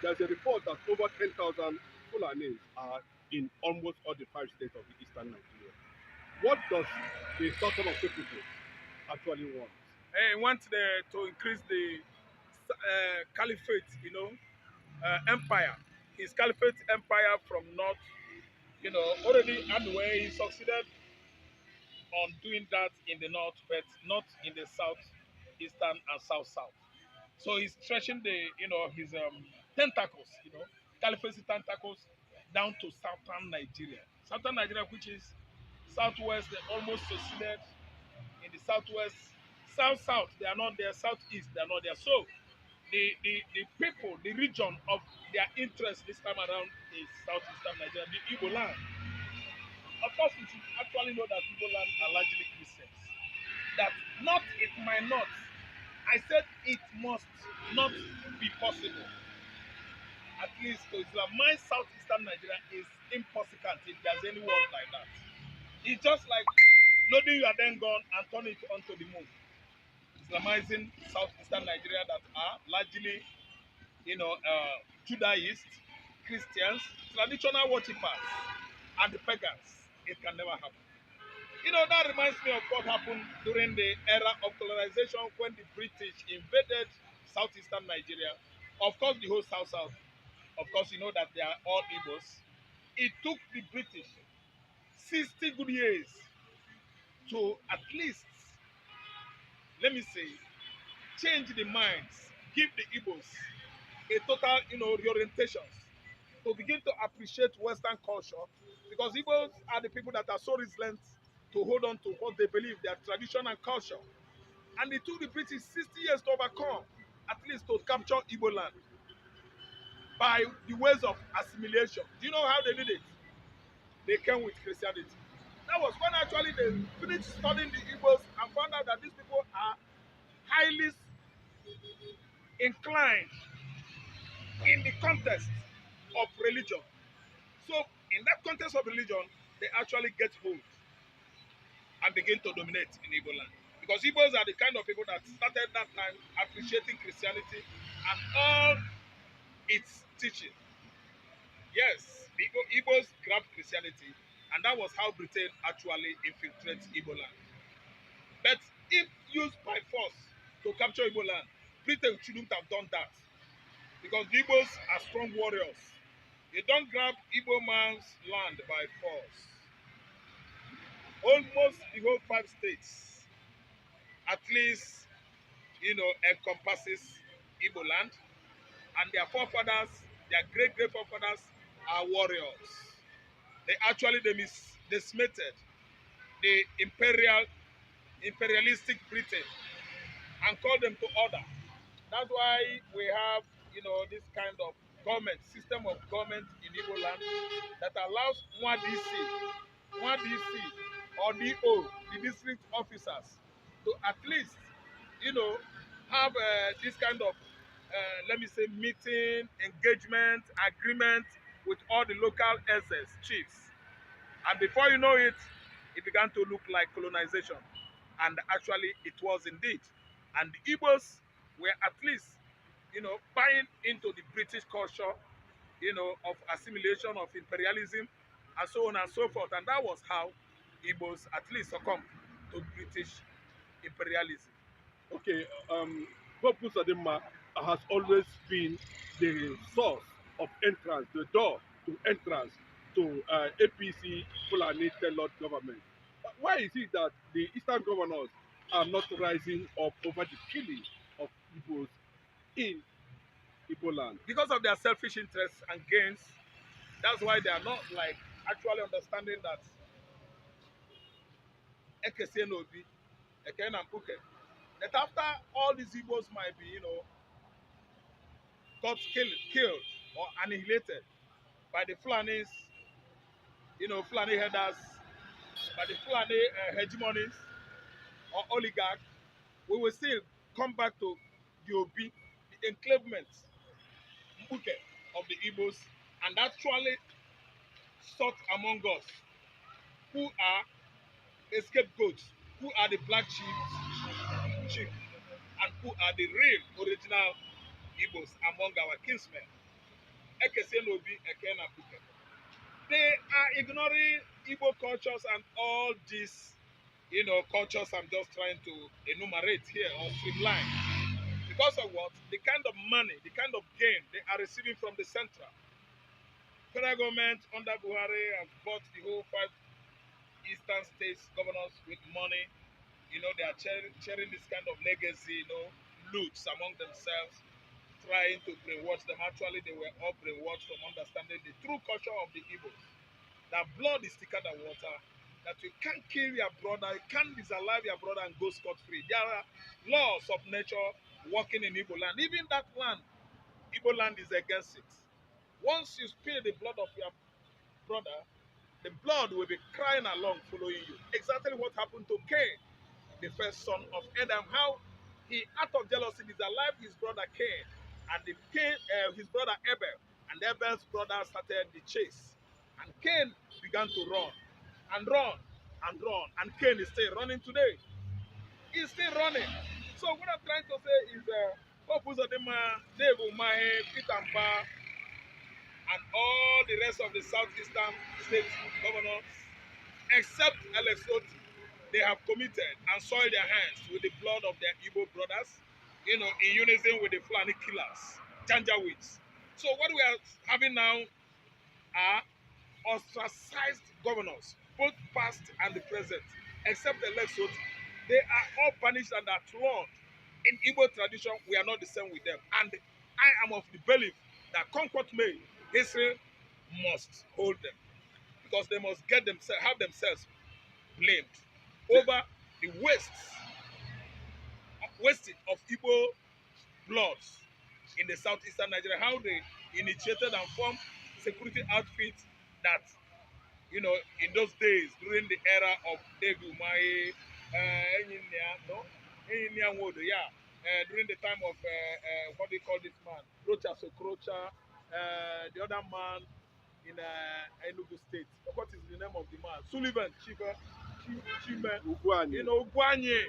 there's a report that over 10,000 Fulanis are in almost all the 5 states of the eastern Nigeria. What does the Sultan of Sokoto actually want? He wants to increase the caliphate, empire. His caliphate empire from north, already had where he succeeded on doing that in the north, but not in the south, eastern and south. So he's stretching his tentacles, caliphate tentacles down to southern Nigeria. Southern Nigeria, which is southwest, they almost succeeded in the southwest, south. They are not there. Southeast, they are not there. So the people, the region of their interest this time around is southeastern Nigeria, the Igbo land. Of course, we should actually know that Igbo land are largely Christians. That not it might not. I said it must not be possible. At least to Islamize southeastern Nigeria is impossible if there's any world like that. It's just like loading your then gun and turn it onto the moon. Islamizing southeastern Nigeria that are largely, Judaists, Christians, traditional worshippers, and the pagans. It can never happen. That reminds me of what happened during the era of colonization when the British invaded southeastern Nigeria. Of course, the whole south. Of course, you know that they are all Igbos. It took the British 60 good years to at least, let me say, change the minds, give the Igbos a total, reorientation to begin to appreciate Western culture because Igbos are the people that are so resilient to hold on to what they believe, their tradition and culture. And it took the British 60 years to overcome, at least to capture Igbo land by the ways of assimilation. Do you know how they did it? They came with Christianity. That was when actually they finished studying the Igbos and found out that these people are highly inclined in the context of religion. So in that context of religion, they actually get hold and begin to dominate in Igbo land. Because Igbos are the kind of people that started that time appreciating Christianity and all its teaching. Yes, the Igbos grabbed Christianity, and that was how Britain actually infiltrated Igbo land. But if used by force to capture Igbo land, Britain shouldn't have done that. Because the Igbos are strong warriors. They don't grab Igbo man's land by force. Almost the whole 5 states, at least, encompasses Igbo land. And their forefathers, their great forefathers are warriors. They actually decimated the imperialistic Britain and called them to order. That's why we have, this kind of government, system of government in Igbo land that allows one DC or DO, the district officers, to at least, have this kind of, let me say, meeting, engagement, agreement with all the local SS chiefs. And before you know it, it began to look like colonization. And actually, it was indeed. And the Igbos were at least, buying into the British culture, of assimilation, of imperialism, and so on and so forth. And that was how Igbos at least succumbed to British imperialism. Okay, Purpose Adema has always been the source of entrance, the door to entrance to APC Fulani Lord government. Why is it that the Eastern governors are not rising up over the killing of Igbos in Igbo land? Because of their selfish interests and gains, that's why they are not like actually understanding that Ekese Nobi, Eken and Puke. That after all these Igbos might be, got killed or annihilated by the Fulanis, Fulani headers, by the Fulani hegemonies or oligarchs, we will still come back to the Obi, the enclavement, Mpuke of the Igbos, and actually sought among us who are the scapegoats, who are the black sheep, and who are the real original Igbos among our kinsmen. Ekesenobi, Ekenapuke. They are ignoring Igbo cultures and all these, cultures I'm just trying to enumerate here or streamline. Because of what? The kind of money, the kind of gain they are receiving from the central. Federal government under Buhari have bought the whole five eastern states governors with money. They are sharing this kind of legacy, loots among themselves, trying to brainwash them. Actually, they were all brainwashed from understanding the true culture of the Igbos. That blood is thicker than water. That you can't kill your brother, you can't disalive your brother and go scot-free. There are laws of nature working in Igbo land. Even that land, Igbo land is against it. Once you spill the blood of your brother, the blood will be crying along following you. Exactly what happened to Cain, the first son of Adam. How he, out of jealousy, disallowed his brother Cain, and his brother Abel, and Abel's brother started the chase. And Cain began to run, and run, and run, and Cain is still running today. He's still running. So what I'm trying to say is, Opus Odema, Dave Umahe, Peter Mba, and all the rest of the Southeastern state governors, except Alex Oti, they have committed and soiled their hands with the blood of their Igbo brothers, in unison with the Fulani killers, Janjaweeds. So what we are having now are ostracized governors, both past and the present, except Alex Oti. They are all punished and outlawed. In Igbo tradition, we are not the same with them. And I am of the belief that come what may, history must hold them, because they must have themselves blamed over the wasting of Igbo bloods in the southeastern Nigeria, how they initiated and formed security outfits that, in those days, during the era of David Umahi, during the time of, what do you call this man? Rocha Sokrocha, the other man in Enugu State. What is the name of the man? Sullivan, Chime, Ugwanye. Ugwanye.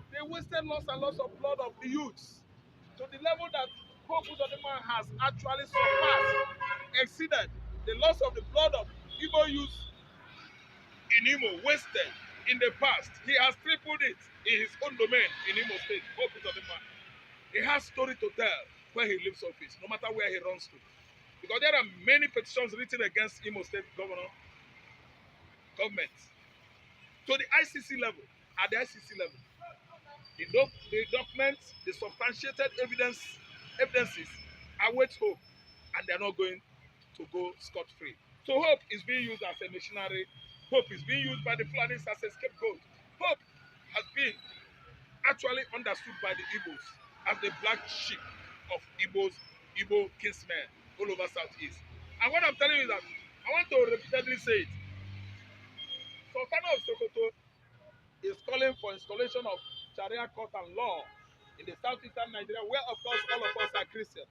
They wasted lots and lots of blood of the youths to the level that Pope Uzodinma has actually surpassed, exceeded the loss of the blood of Igbo youths in Imo, wasted in the past. He has tripled it in his own domain in Imo State. Pope Uzodinma. He has story to tell where he leaves office, no matter where he runs to. Because there are many petitions written against Imo State government to the ICC level. At the ICC level, the documents, the substantiated evidences await hope, and they are not going to go scot-free. So hope is being used as a missionary. Hope is being used by the Fulanis as a scapegoat. Hope has been actually understood by the Igbos as the black sheep of Igbo kinsmen all over Southeast. And what I'm telling you is that I want to repeatedly say it. Sultana of Sokoto is calling for installation of Sharia court and law in the southeastern Nigeria, where of course all of us are Christians.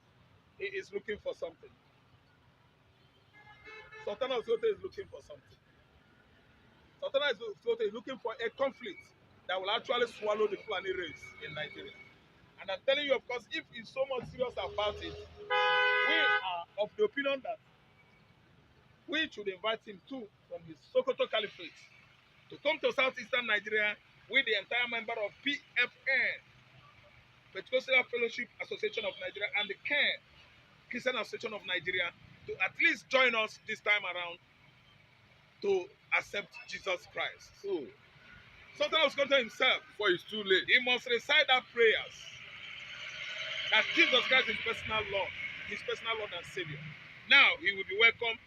He is looking for something. Sultana of Sokoto is looking for something. Sultana of Sokoto is looking for a conflict that will actually swallow the Fulani race in Nigeria. And I'm telling you, of course, if he's so much serious about it, we are of the opinion that we should invite him too from his Sokoto Caliphate to come to southeastern Nigeria with the entire member of PFN, Pentecostal Fellowship Association of Nigeria, and the CAN, Christian Association of Nigeria, to at least join us this time around to accept Jesus Christ. Oh, Sultan of Sokoto himself, before it's too late. he must recite that prayers that Jesus Christ is personal Lord, his personal Lord and Savior. Now he will be welcomed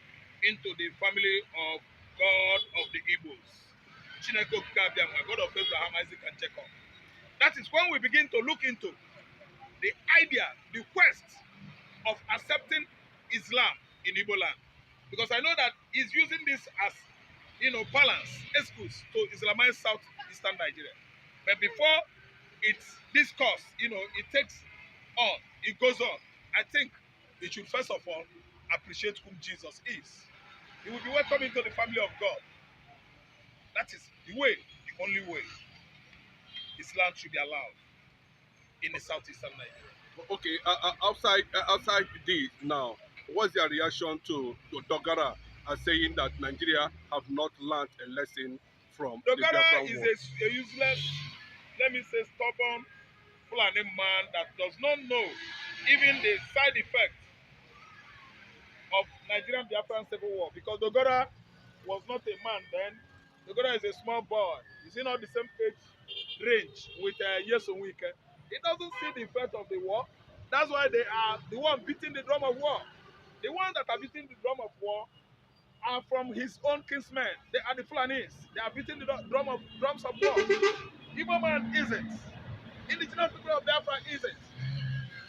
into the family of God of the Igbos. Chineke Kabiama, God of Abraham, Isaac, and Jacob. That is when we begin to look into the idea, the quest of accepting Islam in Igbo land. Because I know that he's using this as, balance, excuse to Islamize southeastern Nigeria. But before this course, it takes on, it goes on, I think it should first of all appreciate whom Jesus is. He will be welcomed into the family of God. That is the way, the only way Islam should be allowed in the southeastern Nigeria. Okay, outside this now, What's their reaction to Dogara as saying that Nigeria have not learned a lesson from the Dogara Biafran is War? a useless, let me say, stubborn Fulani man that does not know even the side effect of Nigerian Biafran Civil War, because Dogara was not a man then. Dogara is a small boy. He's in not the same age range with Yeson Wike. He doesn't see the effect of the war. That's why they are the one beating the drum of war. The ones that are beating the drum of war are from his own kinsmen. They are the Fulanis. They are beating the drums of war. Igbo man isn't. Indigenous people of Biafra isn't.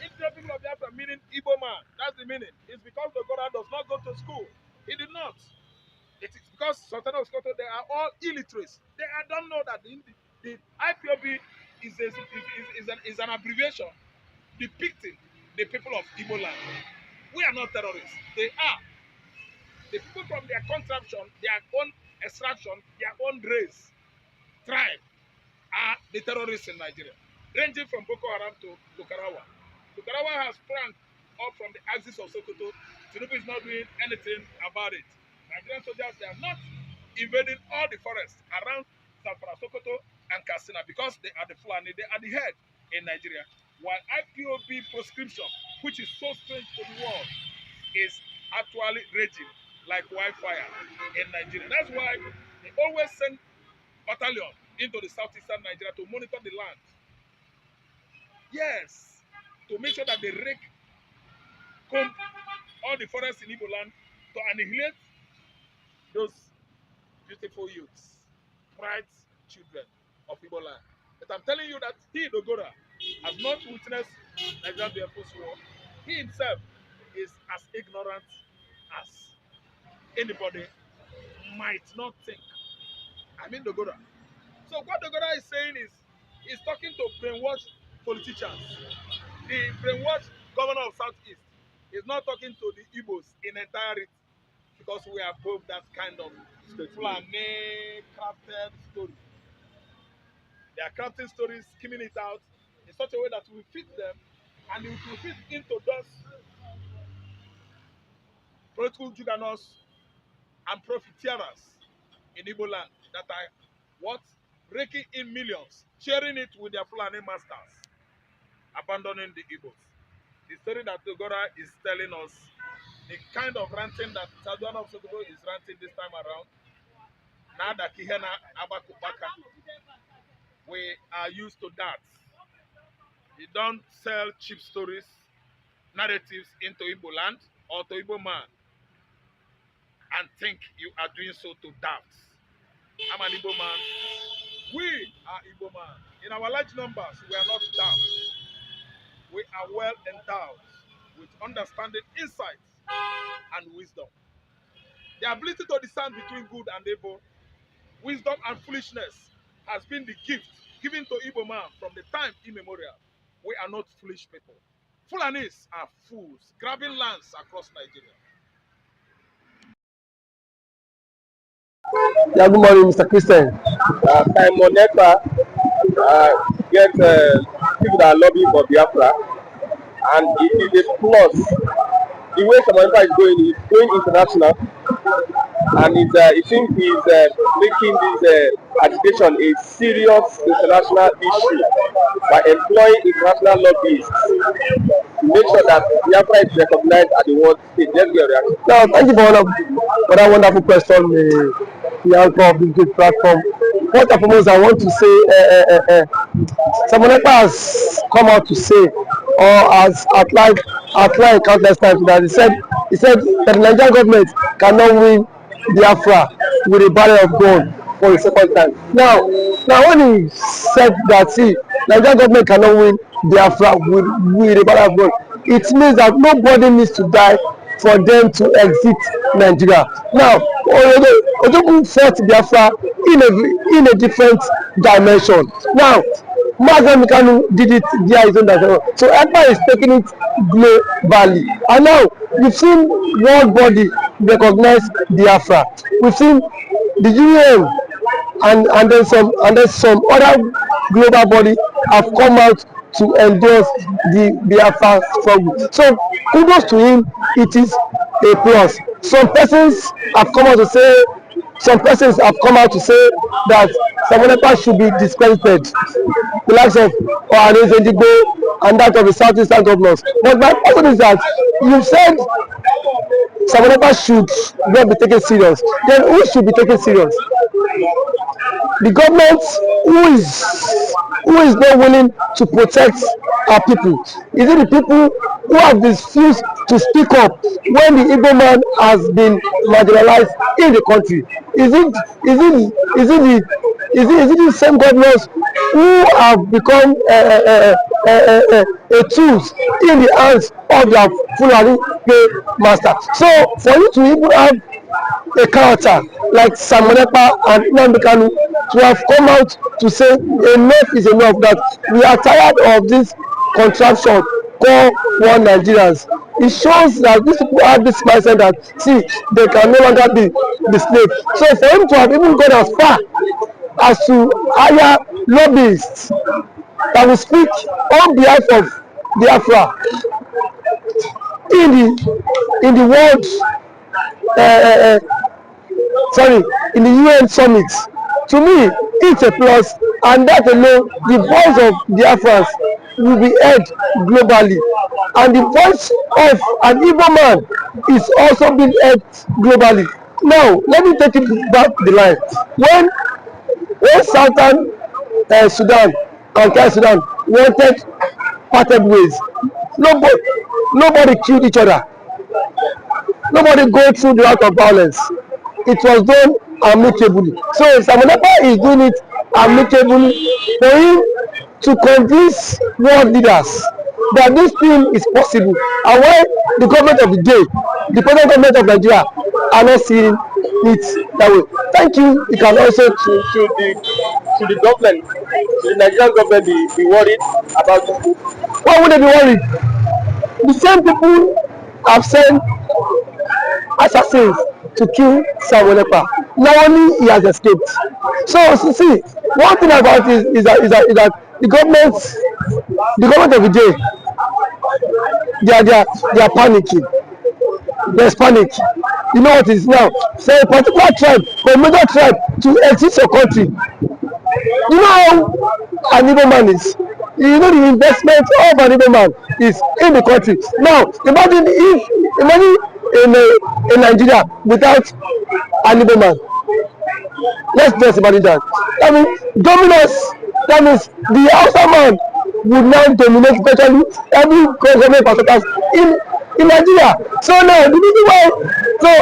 Indigenous people of Biafra meaning Igbo man. That's the meaning. It's because the Gora does not go to school. He did not. It is because Sultan of Scotland, they are all illiterates. Don't know that the IPOB is an abbreviation depicting the people of Igbo land. We are not terrorists. They are. The people from their contraption, their own extraction, their own race, tribe, are the terrorists in Nigeria, ranging from Boko Haram to Lukarawa. Lukarawa has sprung up from the axis of Sokoto. Tinubu is not doing anything about it. Nigerian soldiers, they are not invading all the forests around Zamfara, Sokoto, and Katsina because they are the Fulani, they are the head in Nigeria. While IPOB proscription, which is so strange to the world, is actually raging like wildfire in Nigeria. That's why they always send battalion into the southeastern Nigeria to monitor the land. Yes, to make sure that they comb all the forests in Igbo land to annihilate those beautiful youths, bright children of Igbo land. But I'm telling you that he, Dogora, has not witnessed Nigerian Biafra's war. He himself is as ignorant as anybody might not think. I mean Dogora. So what Dogora is saying is he's talking to brainwashed politicians. The brainwashed governor of Southeast is not talking to the Igbos in entirety because we are both that kind of Fulani crafted story. They are crafting stories, skimming it out in such a way that we fit them and it will fit into those political juggernauts and profiteers in Igbo land that are what? Raking in millions, sharing it with their Fulani masters, abandoning the Igbos. The story that Togora is telling us, the kind of ranting that Saduan of Sokoto is ranting this time around, now that Kihena Abakubaka, we are used to that. You don't sell cheap stories, narratives into Igbo land or to Igbo man and think you are doing so to doubt. I'm an Igbo man. We are Igbo man. In our large numbers, we are not doubt. We are well endowed with understanding, insight, and wisdom. The ability to discern between good and evil, wisdom and foolishness has been the gift given to Igbo man from the time immemorial. We are not foolish people. Fulanis are fools, grabbing lands across Nigeria. Yeah, good morning, Mr. Christian. Time Monepa get people that are lobbying for Biafra, and it is a plus. The way Monepa is going international, and it seems he's making this agitation a serious international issue by employing international lobbyists to make sure that Biafra is recognized at the world stage. Let's get a reaction. Now, thank you for that wonderful question, the anchor of this great platform. First and foremost, I want to say Samoneka has come out to say, or has outlined countless times that he said that the Nigerian government cannot win Biafra with a barrel of gun for the second time. Now when he said that, see, Nigerian government cannot win Biafra with a barrel of gun, it means that nobody needs to die for them to exit Nigeria. Now, Ojogun fought Biafra in a different dimension. Now, Mazen Mikanu did it via his own dimension. So Empire is taking it globally. And now, we've seen world body recognize Biafra. We've seen the UN and then some other global body have come out to endorse the Biafra struggle. So kudos to him it is a plus. Some persons have come out to say that Samonepa should be discredited, the likes of Ohanes Edigbo and that of the Southeastern governors. But my question is that you said Samonepa should not be taken serious. Then who should be taken serious? The government who is not willing to protect our people? Is it the people who have refused to speak up when the Igbo man has been marginalized in the country? Is it the same governors who have become a tools in the hands of their Fulani master? So for you to even have a character like Samonepa and Nnamdi Kanu to have come out to say enough is enough, that we are tired of this contraption called one Nigerians. It shows that these people have this mindset that see they can no longer be the slave. So for him to have even gone as far as to hire lobbyists that will speak on behalf of Biafra in the world in the UN summit, to me it's a plus, and that alone the voice of Biafrans will be heard globally, and the voice of an Igbo man is also being heard globally. Now let me take it back the line. When Southern Sudan and South Sudan wanted parted ways, nobody killed each other. Nobody go through the route of violence. It was done amicably. So Samonepa is doing it amicably for him to convince world leaders that this thing is possible, and why the government of the day, the present government of Nigeria, are not seeing it that way. Thank you. You can also to the government, to the Nigerian government be worried about it. Why would they be worried? The same people have sent assassins to kill Samonepa. Now only he has escaped. So see, one thing about it is that the government of the day, they are panicking. There's panic. You know what it is now? So a particular tribe, or a major tribe, to exit your country. You know how an Igbo man is. You know the investment of an Igbo man is in the country. Now imagine in Nigeria without an Igbo man. Let's just imagine that. I mean, dominance. That means the Hausa man would now dominate virtually every government parastatals in Nigeria. So now the reason why the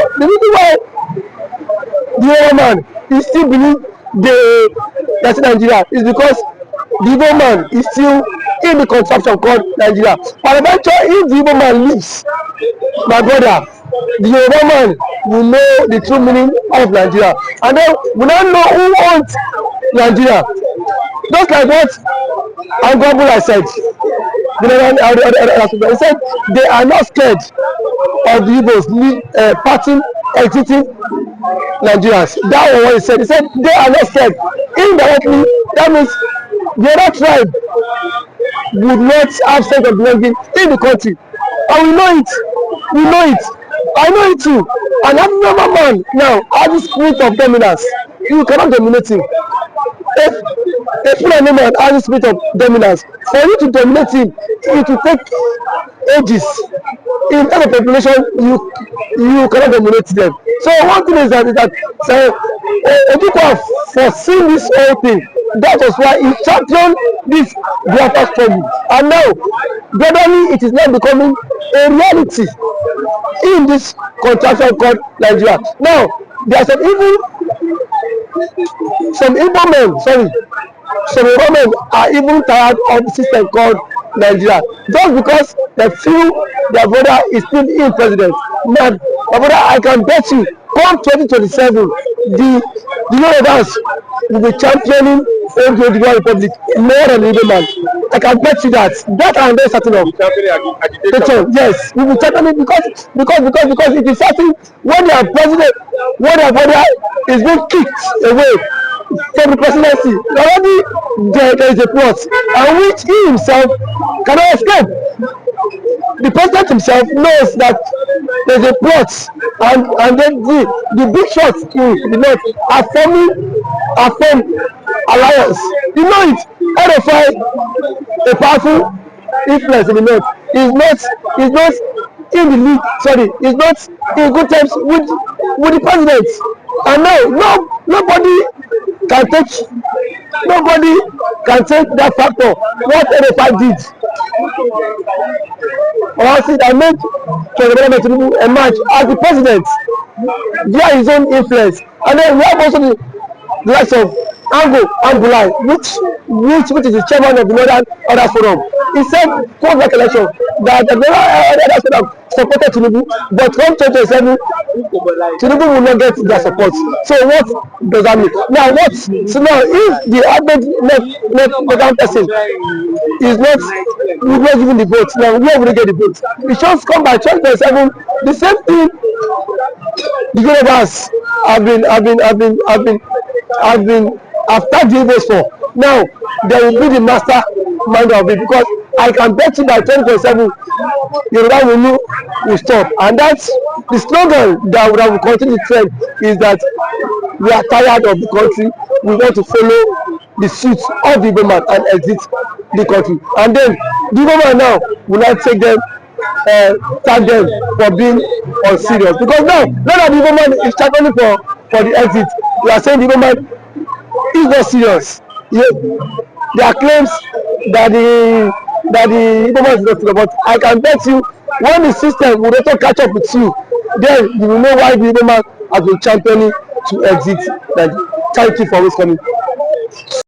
Igbo man is still believe that's Nigeria is because the Igbo man is still in the contraption called Nigeria. And eventually, if the Igbo man leaves, my brother, the Yoruba man will know the true meaning of Nigeria, and then we now know who owns Nigeria. Just like what Angwabula said. He said they are not scared of the Igbos parting, exiting Nigerians. That was what he said. He said they are not scared. Indirectly, that means the other tribe would not have sense of belonging in the country. And we know it. I know it too. And every normal man now has the spirit of dominance. You cannot dominate him. If a Fulani man has the spirit of dominance, for you to dominate him, it will take ages. In terms of population, you cannot dominate them. So one thing is that Ojukwu have foreseen this whole thing. That was why he championed this Biafra struggle. And now, gradually, it is now becoming a reality in this contraction called Nigeria. Now, there are some Igbo men are even tired of the system called Nigeria. Just because they feel their brother is still in president. Now, my brother, I can bet you, come 2027, the Yorubas will be championing the Republic more than the Igbo man. I can bet you that. That I am very certain of. Yes, we will championing because it is certain when their president, when their brother is being kicked away for the presidency. Already there is a plot, and which he himself cannot escape. The president himself knows that there's a plot, and then the big shots in the north are forming alliance. You know it. RFI, a powerful influence in the north, is not in the league. Sorry, is not in good terms with the president. And now, nobody can take nobody can take that factor. What RFI did, or see that made President Tinubu emerge as the president via his own influence. And then we have also the likes of Angulai, which is the chairman of the Northern Order Forum. He said post that election that the Northern Order Forum supported Tinubu, but come 2027, Tinubu will not get their support. So what does that mean? Now if the average northern person is not given the vote, now where will they get the vote? It just come by 2027. The same thing the universe have started doing this for. Now they will be the master mind of it, because I can bet you by 2027 Yoruba will stop. And that's the slogan that will continue to trend, is that we are tired of the country, we want to follow the suit of the government and exit the country. And then the government now will not take them, tag them for being unserious, because now that the government is struggling for the exit, we are saying the government is not serious. There are claims that the government is not serious, but I can bet you when the system will also catch up with you, then you will know why the government has been championing to exit. Thank you for always coming.